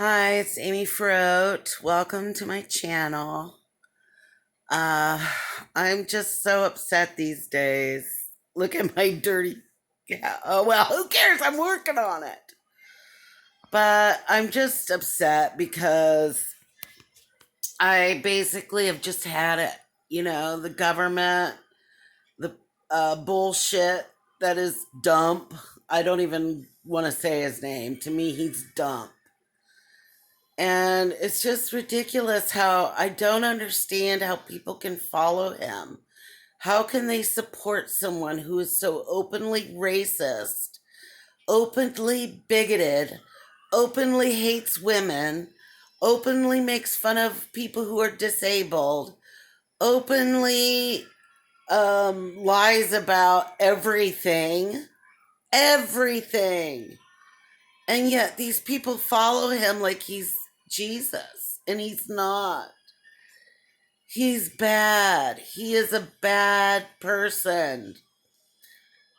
Hi, it's Amy Froat. Welcome to my channel. Uh, I'm just so upset these days. Look at my dirty. Yeah. Oh well, who cares? I'm working on it. But I'm just upset because I basically have just had it. The government, the bullshit that is dump. I don't even want to say his name. To me, he's dump. And it's just ridiculous how I don't understand how people can follow him. How can they support someone who is so openly racist, openly bigoted, openly hates women, openly makes fun of people who are disabled, openly lies about everything? Everything. And yet these people follow him like he's Jesus, and he's not. He's bad. He is a bad person.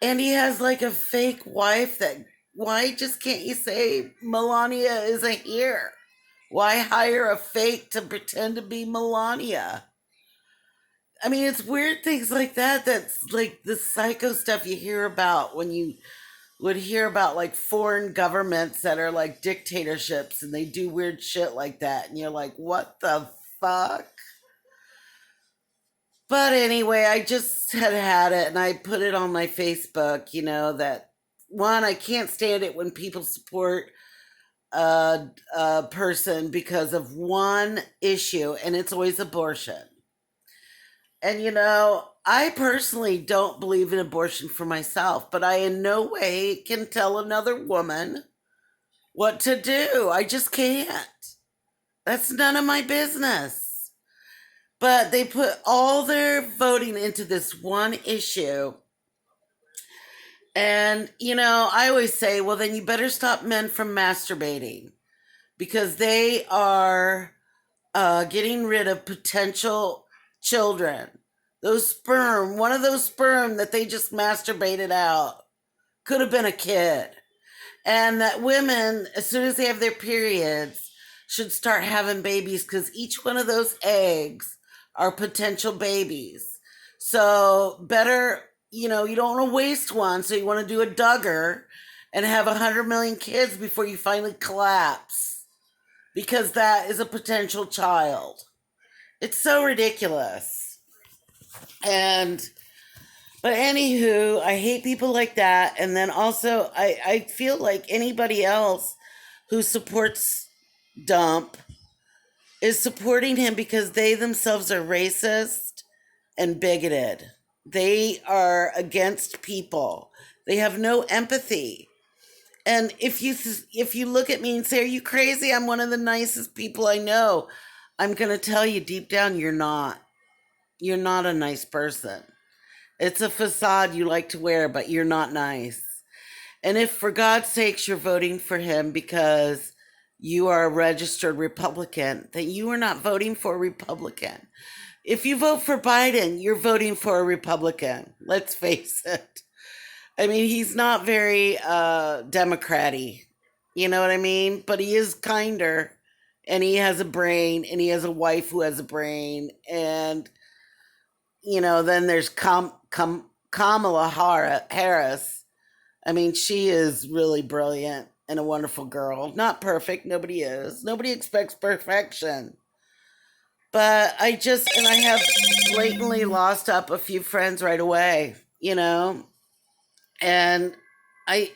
And he has like a fake wife that, why just can't you say Melania isn't here? Why hire a fake to pretend to be Melania? I mean, it's weird things like that. That's like the psycho stuff you hear about when you would hear about like foreign governments that are like dictatorships and they do weird shit like that. And you're like, what the fuck? But anyway, I just had it and I put it on my Facebook, that one, I can't stand it when people support a person because of one issue, and it's always abortion. And I personally don't believe in abortion for myself, but I in no way can tell another woman what to do. I just can't. That's none of my business. But they put all their voting into this one issue. And, I always say, well, then you better stop men from masturbating because they are getting rid of potential children. Those sperm, one of those sperm that they just masturbated out could have been a kid. And that women, as soon as they have their periods, should start having babies because each one of those eggs are potential babies. So better, you don't want to waste one. So you want to do a Duggar and have 100 million kids before you finally collapse because that is a potential child. It's so ridiculous. And but anywho, I hate people like that. And then also, I feel like anybody else who supports Dump is supporting him because they themselves are racist and bigoted. They are against people. They have no empathy. And if you look at me and say, "Are you crazy? I'm one of the nicest people I know." I'm going to tell you deep down, you're not. You're not a nice person. It's a facade you like to wear, but you're not nice. And if, for God's sakes, you're voting for him because you are a registered Republican, then you are not voting for a Republican. If you vote for Biden, you're voting for a Republican. Let's face it. I mean, he's not very Democrat-y. You know what I mean? But he is kinder, and he has a brain, and he has a wife who has a brain, and then there's Kamala Harris. I mean, she is really brilliant and a wonderful girl. Not perfect. Nobody is. Nobody expects perfection. But I have blatantly lost up a few friends right away, and I,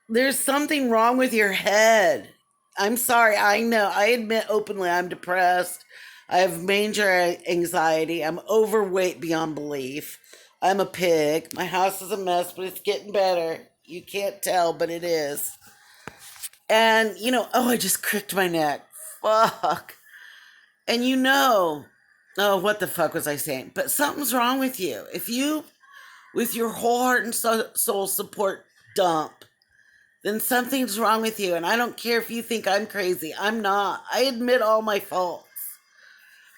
there's something wrong with your head. I'm sorry. I know. I admit openly I'm depressed. I have major anxiety. I'm overweight beyond belief. I'm a pig. My house is a mess, but it's getting better. You can't tell, but it is. And, oh, I just cricked my neck. Fuck. And oh, what the fuck was I saying? But something's wrong with you. If you, with your whole heart and soul, support Dump, then something's wrong with you. And I don't care if you think I'm crazy. I'm not. I admit all my faults.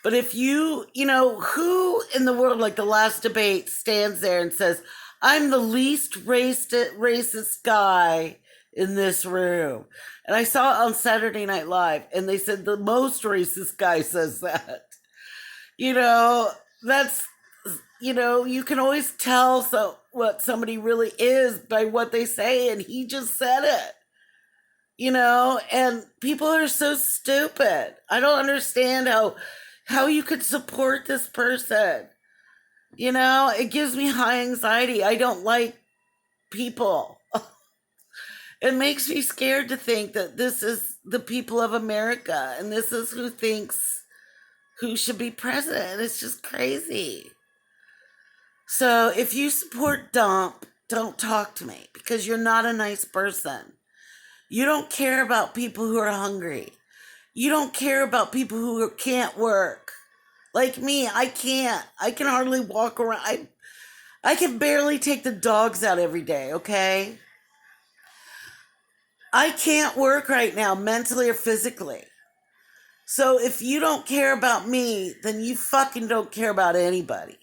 But if who in the world, like the last debate, stands there and says, I'm the least racist guy in this room. And I saw it on Saturday Night Live, and they said the most racist guy says that. You know, that's, you can always tell what somebody really is by what they say, and he just said it. And people are so stupid. I don't understand how you could support this person. It gives me high anxiety. I don't like people. It makes me scared to think that this is the people of America and this is who thinks who should be president. It's just crazy. So if you support Dump, don't talk to me because you're not a nice person. You don't care about people who are hungry. You don't care about people who can't work. Like me, I can't. I can hardly walk around. I can barely take the dogs out every day, okay? I can't work right now, mentally or physically. So if you don't care about me, then you fucking don't care about anybody.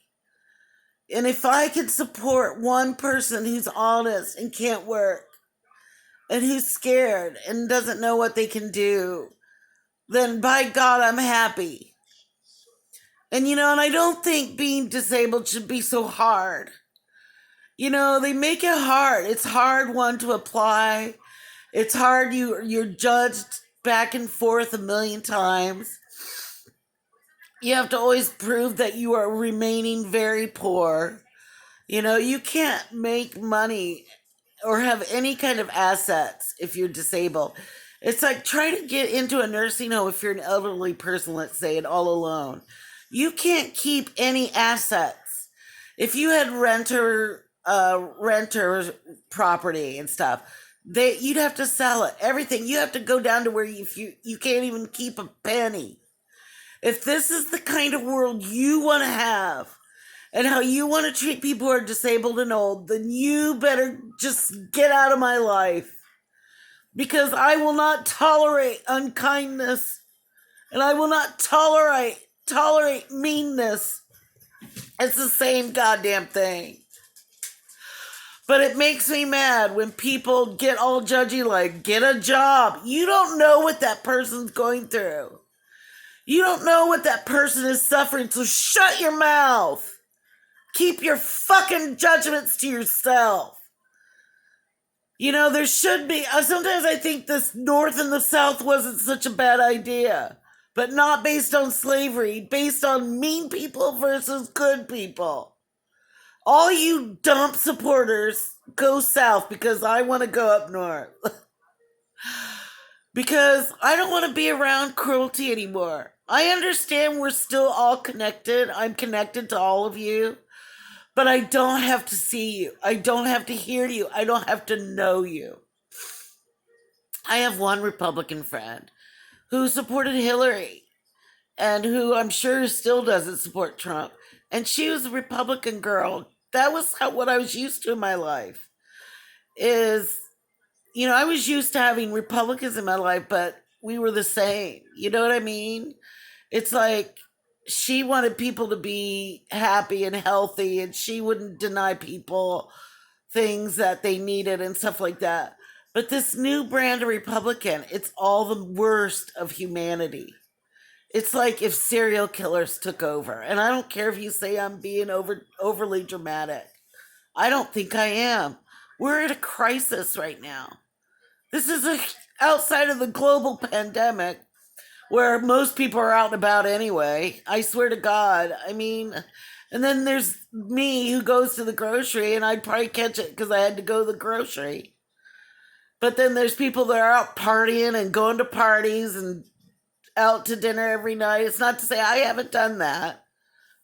And if I can support one person who's honest and can't work and who's scared and doesn't know what they can do, then by God, I'm happy. And I don't think being disabled should be so hard. They make it hard. It's hard, one, to apply. It's hard. You're judged back and forth a million times. You have to always prove that you are remaining very poor. You can't make money or have any kind of assets if you're disabled. It's like trying to get into a nursing home if you're an elderly person, let's say, and all alone. You can't keep any assets. If you had renter property and stuff, you'd have to sell it. Everything. You have to go down to where you can't even keep a penny. If this is the kind of world you want to have and how you want to treat people who are disabled and old, then you better just get out of my life. Because I will not tolerate unkindness and I will not tolerate meanness. It's the same goddamn thing. But it makes me mad when people get all judgy like, get a job. You don't know what that person's going through. You don't know what that person is suffering, so shut your mouth. Keep your fucking judgments to yourself. There should be, sometimes I think this North and the South wasn't such a bad idea, but not based on slavery, based on mean people versus good people. All you Dump supporters, go south because I want to go up north. Because I don't want to be around cruelty anymore. I understand we're still all connected. I'm connected to all of you. But I don't have to see you. I don't have to hear you. I don't have to know you. I have one Republican friend who supported Hillary and who I'm sure still doesn't support Trump. And she was a Republican girl. That was what I was used to in my life. Is, I was used to having Republicans in my life, but we were the same. You know what I mean? It's like she wanted people to be happy and healthy, and she wouldn't deny people things that they needed and stuff like that. But this new brand of Republican, it's all the worst of humanity. It's like if serial killers took over. And I don't care if you say I'm being overly dramatic. I don't think I am. We're at a crisis right now. This is outside of the global pandemic where most people are out and about anyway. I swear to God. I mean, and then there's me who goes to the grocery and I'd probably catch it because I had to go to the grocery. But then there's people that are out partying and going to parties and out to dinner every night. It's not to say I haven't done that.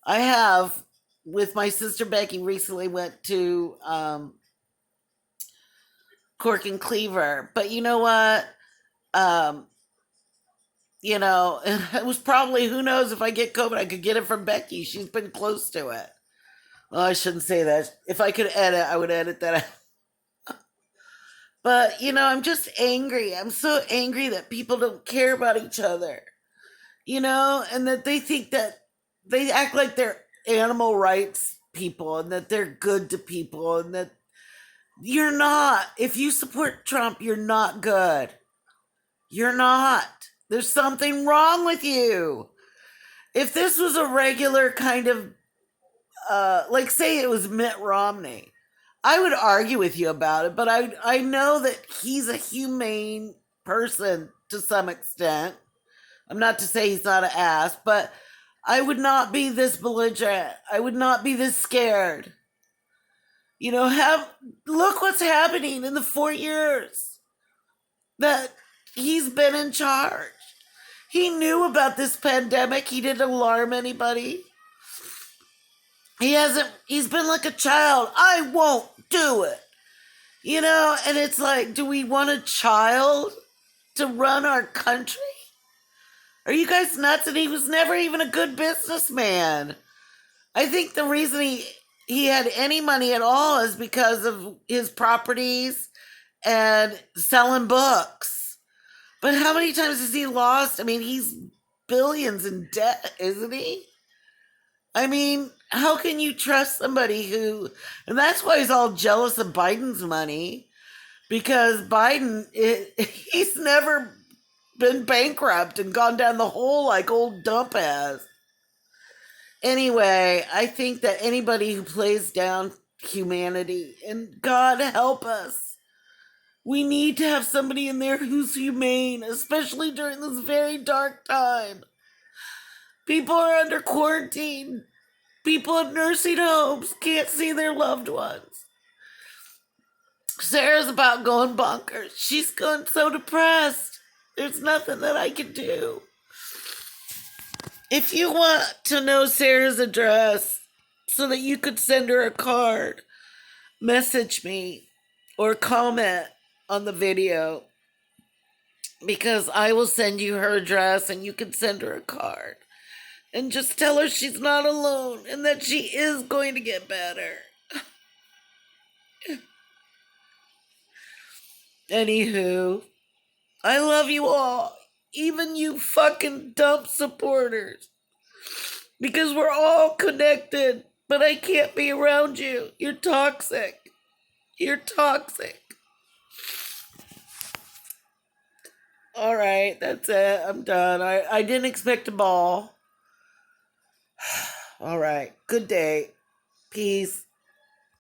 I have. With my sister Becky, recently went to Cork and Cleaver. But you know what? Um, it was probably, who knows, if I get COVID, I could get it from Becky. She's been close to it. Well, I shouldn't say that. If I could edit, I would edit that. But, I'm just angry. I'm so angry that people don't care about each other, and that they think that they act like they're animal rights people and that they're good to people and that You're not. If you support Trump, you're not good. You're not. There's something wrong with you. If this was a regular kind of, like, say it was Mitt Romney, I would argue with you about it, but I know that he's a humane person to some extent. I'm not to say he's not an ass, but I would not be this belligerent. I would not be this scared. Have look what's happening in the 4 years that he's been in charge. He knew about this pandemic. He didn't alarm anybody. He's been like a child. I won't do it. And it's like, do we want a child to run our country? Are you guys nuts? And he was never even a good businessman. I think the reason he had any money at all is because of his properties and selling books. But how many times has he lost? I mean, he's billions in debt, isn't he? I mean, how can you trust somebody who, and that's why he's all jealous of Biden's money, because he's never been bankrupt and gone down the hole like old Dump has. Anyway, I think that anybody who plays down humanity, and God help us, we need to have somebody in there who's humane, especially during this very dark time. People are under quarantine. People in nursing homes can't see their loved ones. Sarah's about going bonkers. She's going so depressed. There's nothing that I can do. If you want to know Sarah's address so that you could send her a card, message me or comment on the video, because I will send you her address and you can send her a card. And just tell her she's not alone and that she is going to get better. Anywho, I love you all, even you fucking dump supporters, because we're all connected, but I can't be around you. You're toxic. You're toxic. All right, that's it. I'm done. I didn't expect a ball. All right. Good day. Peace.